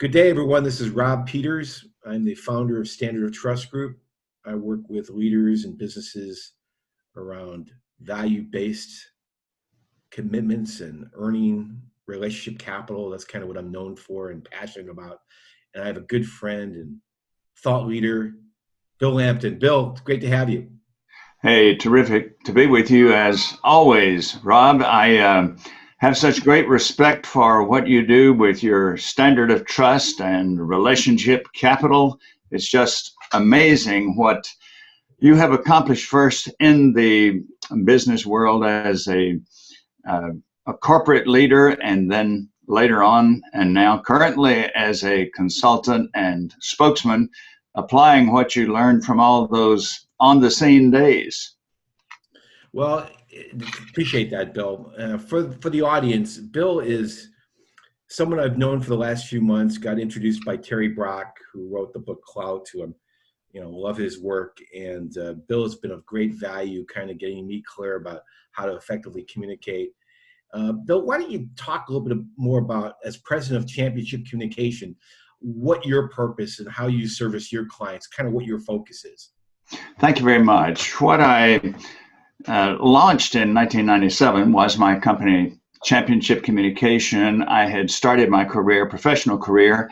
Good day, everyone. This is Rob Peters. I'm the founder of Standard of Trust Group. I work with leaders and businesses around value-based commitments and earning relationship capital. That's kind of what I'm known for and passionate about. And I have a good friend and thought leader, Bill Lampton. Bill, it's great to have you. Hey, terrific to be with you as always, Rob. I have such great respect for what you do with your standard of trust and relationship capital. It's just amazing what you have accomplished first in the business world as a corporate leader, and then later on, and now currently as a consultant and spokesman, applying what you learned from all those on the scene days. Well, appreciate that, Bill. For the audience, Bill is someone I've known for the last few months. Got introduced by Terry Brock, who wrote the book Clout to him. Love his work, and Bill has been of great value, kind of getting me clear about how to effectively communicate. Bill, why don't you talk a little bit more about, as president of Championship Communication, what your purpose and how you service your clients, kind of what your focus is. Thank you very much. What I launched in 1997 was my company, Championship Communication. I had started my professional career,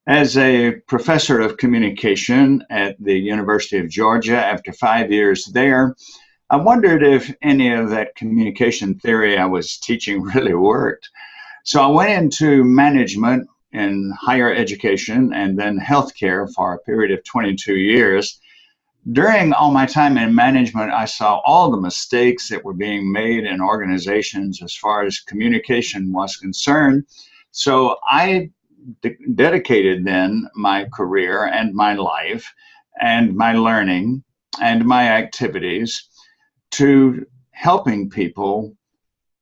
as a professor of communication at the University of Georgia. After 5 years there, I wondered if any of that communication theory I was teaching really worked. So I went into management in higher education and then healthcare for a period of 22 years. During all my time in management, I saw all the mistakes that were being made in organizations as far as communication was concerned. So I dedicated then my career and my life and my learning and my activities to helping people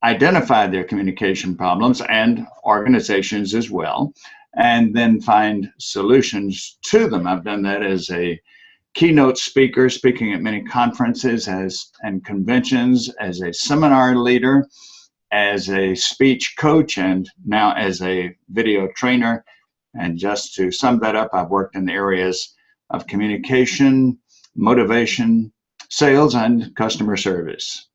identify their communication problems, and organizations as well, and then find solutions to them. I've done that as a keynote speaker, speaking at many conferences and conventions, as a seminar leader, as a speech coach, and now as a video trainer. And just to sum that up, I've worked in the areas of communication, motivation, sales, and customer service.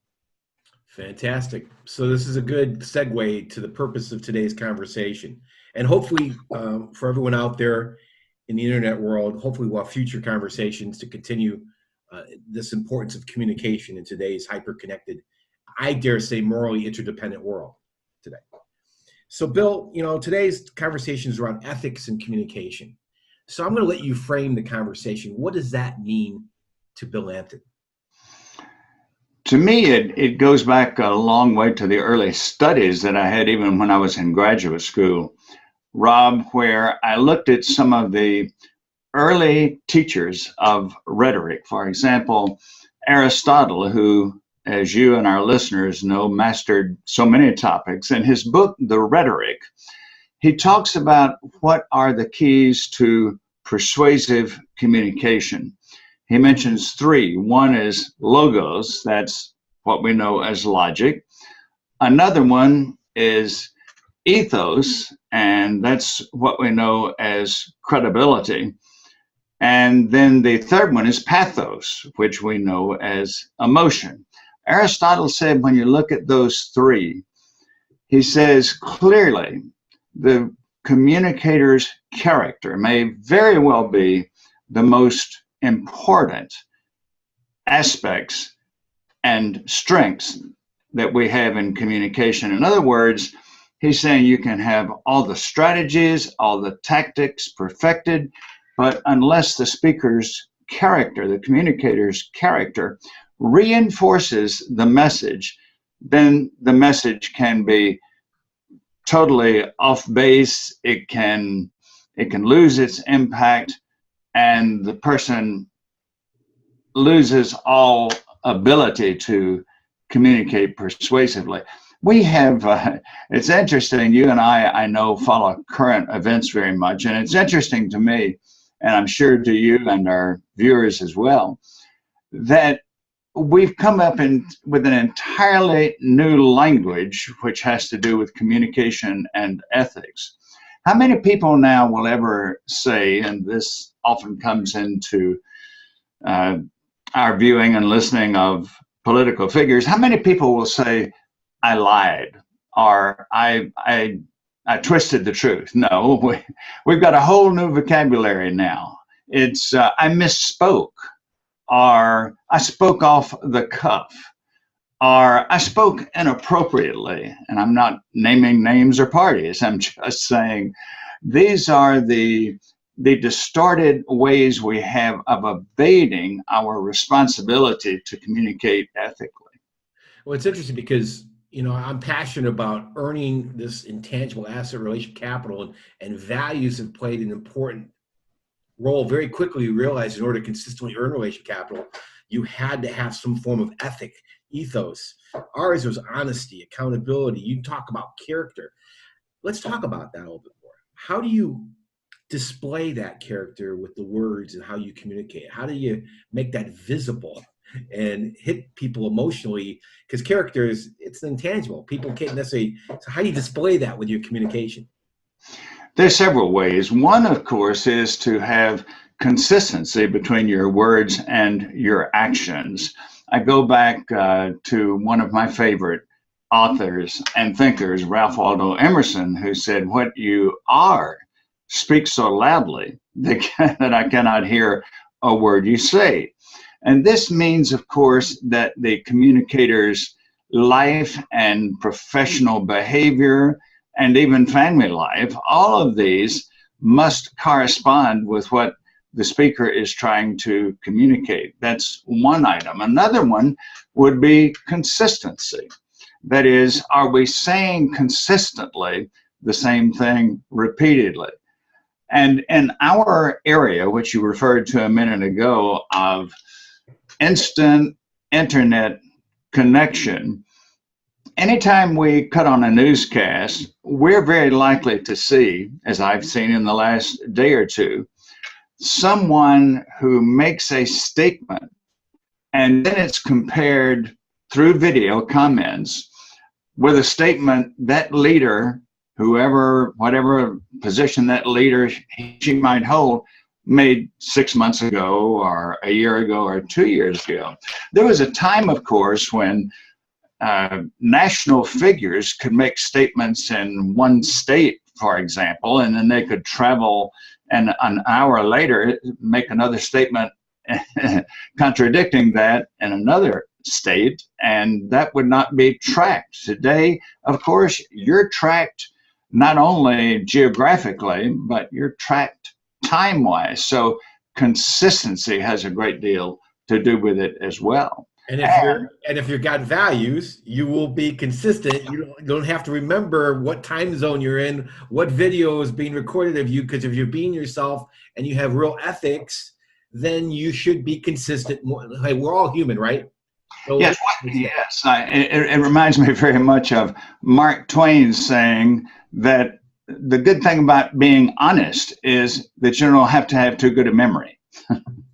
Fantastic. So this is a good segue to the purpose of today's conversation. And hopefully for everyone out there in the internet world, hopefully we'll have future conversations to continue this importance of communication in today's hyper-connected, I dare say, morally interdependent world today. So Bill, today's conversation is around ethics and communication. So I'm going to let you frame the conversation. What does that mean to Bill Lampton? To me, it goes back a long way to the early studies that I had even when I was in graduate school, Rob, where I looked at some of the early teachers of rhetoric. For example, Aristotle, who, as you and our listeners know, mastered so many topics. In his book, The Rhetoric, he talks about what are the keys to persuasive communication. He mentions three. One is logos, that's what we know as logic. Another one is ethos, and that's what we know as credibility. And then the third one is pathos, which we know as emotion. Aristotle said when you look at those three, he says clearly the communicator's character may very well be the most important aspects and strengths that we have in communication. In other words, he's saying you can have all the strategies, all the tactics perfected, but unless the speaker's character, the communicator's character, reinforces the message, then the message can be totally off base. It can lose its impact, and the person loses all ability to communicate persuasively. We have, it's interesting, you and I know, follow current events very much, and it's interesting to me, and I'm sure to you and our viewers as well, that we've come up with an entirely new language which has to do with communication and ethics. How many people now will ever say, and this often comes into our viewing and listening of political figures, how many people will say, I lied, or I twisted the truth? No, we've got a whole new vocabulary now. It's I misspoke, or I spoke off the cuff, or I spoke inappropriately. And I'm not naming names or parties. I'm just saying these are the distorted ways we have of evading our responsibility to communicate ethically. Well, it's interesting because, I'm passionate about earning this intangible asset relation capital, and values have played an important role. Very quickly, we realized in order to consistently earn relation capital, you had to have some form of ethic, ethos. Ours was honesty, accountability. You talk about character. Let's talk about that a little bit more. How do you display that character with the words and how you communicate? How do you make that visible and hit people emotionally? Because character it's intangible. People can't necessarily, so how do you display that with your communication? There's several ways. One, of course, is to have consistency between your words and your actions. I go back to one of my favorite authors and thinkers, Ralph Waldo Emerson, who said, what you are speaks so loudly that I cannot hear a word you say. And this means, of course, that the communicator's life and professional behavior and even family life, all of these must correspond with what the speaker is trying to communicate. That's one item. Another one would be consistency. That is, are we saying consistently the same thing repeatedly? And in our area, which you referred to a minute ago, of instant internet connection, anytime we cut on a newscast, we're very likely to see, as I've seen in the last day or two, someone who makes a statement and then it's compared through video comments with a statement that leader, whoever, whatever position that leader she might hold, made 6 months ago or a year ago or 2 years ago. There was a time, of course, when national figures could make statements in one state, for example, and then they could travel and an hour later make another statement contradicting that in another state, and that would not be tracked. Today, of course, you're tracked not only geographically, but you're tracked time-wise. So consistency has a great deal to do with it as well. And if you've got values, you will be consistent. You don't have to remember what time zone you're in, what video is being recorded of you, because if you're being yourself and you have real ethics, then you should be consistent. Hey, we're all human, right? So yes, yes. It reminds me very much of Mark Twain saying that the good thing about being honest is that you don't have to have too good a memory.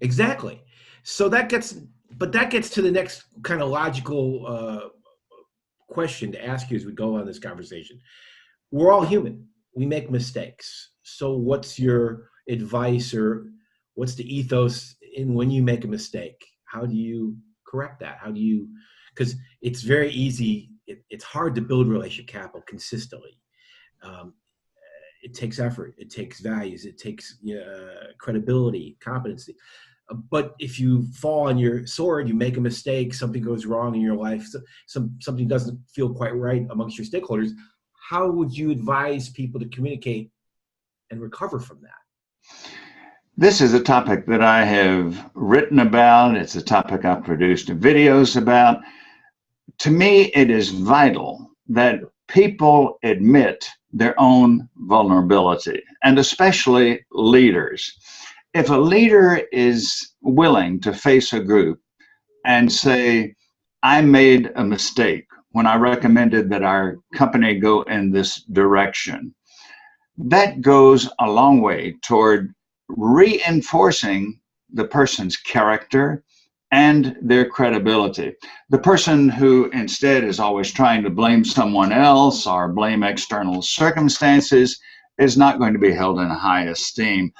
Exactly. So that gets to the next kind of logical question to ask you as we go on this conversation. We're all human. We make mistakes. So what's your advice, or what's the ethos in when you make a mistake? How do you correct that? Because it's very easy. It's hard to build relationship capital consistently. It takes effort. It takes values. It takes credibility, competency. But if you fall on your sword, you make a mistake, something goes wrong in your life, something doesn't feel quite right amongst your stakeholders, how would you advise people to communicate and recover from that? This is a topic that I have written about. It's a topic I've produced videos about. To me, it is vital that people admit their own vulnerability, and especially leaders. If a leader is willing to face a group and say, I made a mistake when I recommended that our company go in this direction, that goes a long way toward reinforcing the person's character and their credibility. The person who instead is always trying to blame someone else or blame external circumstances is not going to be held in high esteem.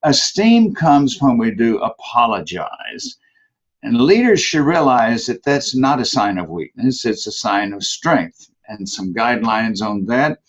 Esteem comes when we do apologize. And leaders should realize that that's not a sign of weakness, it's a sign of strength. And some guidelines on that: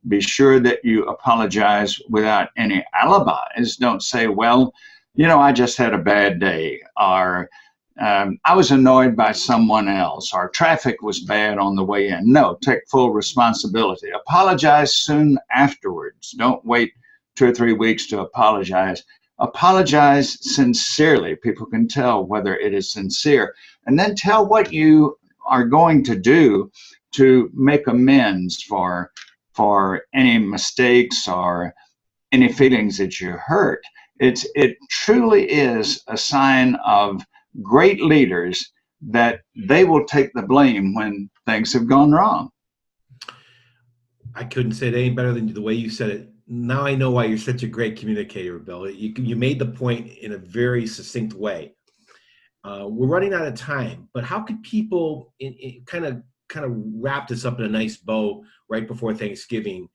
be sure that you apologize without any alibis. Don't say, well, I just had a bad day, or I was annoyed by someone else, or traffic was bad on the way in. No, take full responsibility. Apologize soon afterwards. Don't wait 2 or 3 weeks to apologize. Apologize sincerely. People can tell whether it is sincere. And then tell what you are going to do to make amends for any mistakes or any feelings that you hurt. It truly is a sign of great leaders that they will take the blame when things have gone wrong. I couldn't say it any better than the way you said it. Now I know why you're such a great communicator, Bill. You made the point in a very succinct way. We're running out of time, but how could people kind of wrap this up in a nice bow right before Thanksgiving?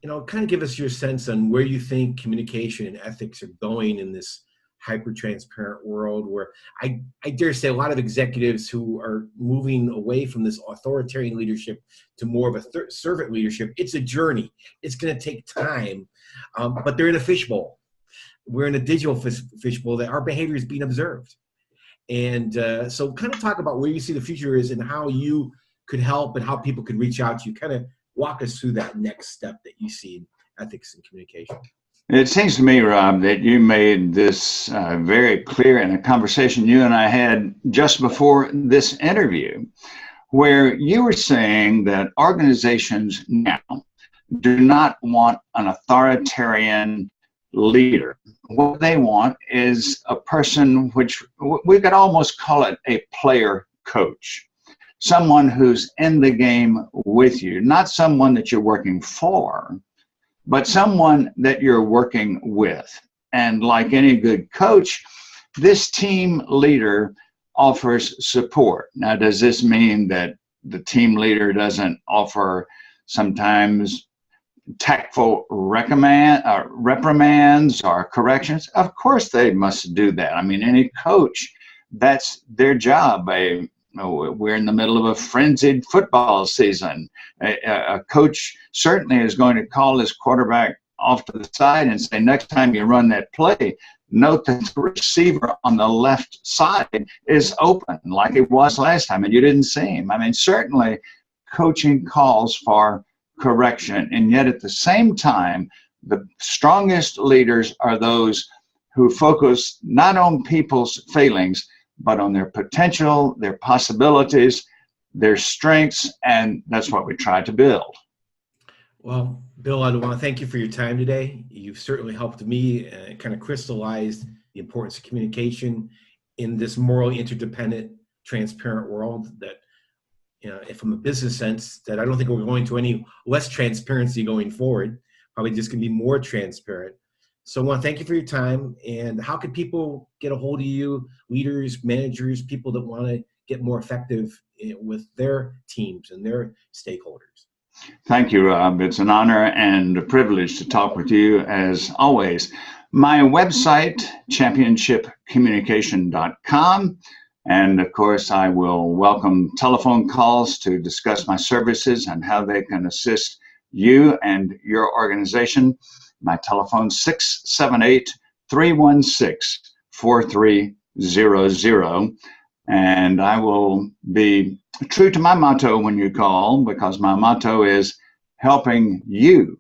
Kind of give us your sense on where you think communication and ethics are going in this hyper-transparent world, where I dare say a lot of executives who are moving away from this authoritarian leadership to more of a servant leadership. It's a journey. It's going to take time, but they're in a fishbowl. We're in a digital fishbowl that our behavior is being observed. And so kind of talk about where you see the future is and how you could help and how people could reach out to you. Kind of walk us through that next step that you see in ethics and communication. It seems to me, Rob, that you made this very clear in a conversation you and I had just before this interview, where you were saying that organizations now do not want an authoritarian leader. What they want is a person, which we could almost call it a player coach, someone who's in the game with you, not someone that you're working for, but someone that you're working with. And like any good coach, this team leader offers support. Now, does this mean that the team leader doesn't offer sometimes tactful reprimands or corrections? Of course they must do that. I mean, any coach, that's their job. We're in the middle of a frenzied football season. A coach certainly is going to call his quarterback off to the side and say, next time you run that play, note that the receiver on the left side is open like it was last time and you didn't see him. I mean, certainly coaching calls for correction, and yet at the same time, the strongest leaders are those who focus not on people's failings, but on their potential, their possibilities, their strengths, and that's what we try to build. Well, Bill, I want to thank you for your time today. You've certainly helped me kind of crystallize the importance of communication in this morally interdependent, transparent world that, if from a business sense, that I don't think we're going to any less transparency going forward, probably just going to be more transparent. So I want to thank you for your time. And how can people get a hold of you, leaders, managers, people that want to get more effective with their teams and their stakeholders? Thank you, Rob. It's an honor and a privilege to talk with you as always. My website, championshipcommunication.com. And of course, I will welcome telephone calls to discuss my services and how they can assist you and your organization. My telephone 678-316-4300. And I will be true to my motto when you call, because my motto is helping you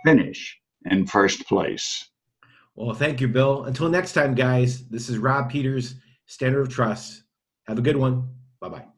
finish in first place. Well, thank you, Bill. Until next time, guys, this is Rob Peters, Standard of Trust. Have a good one. Bye-bye.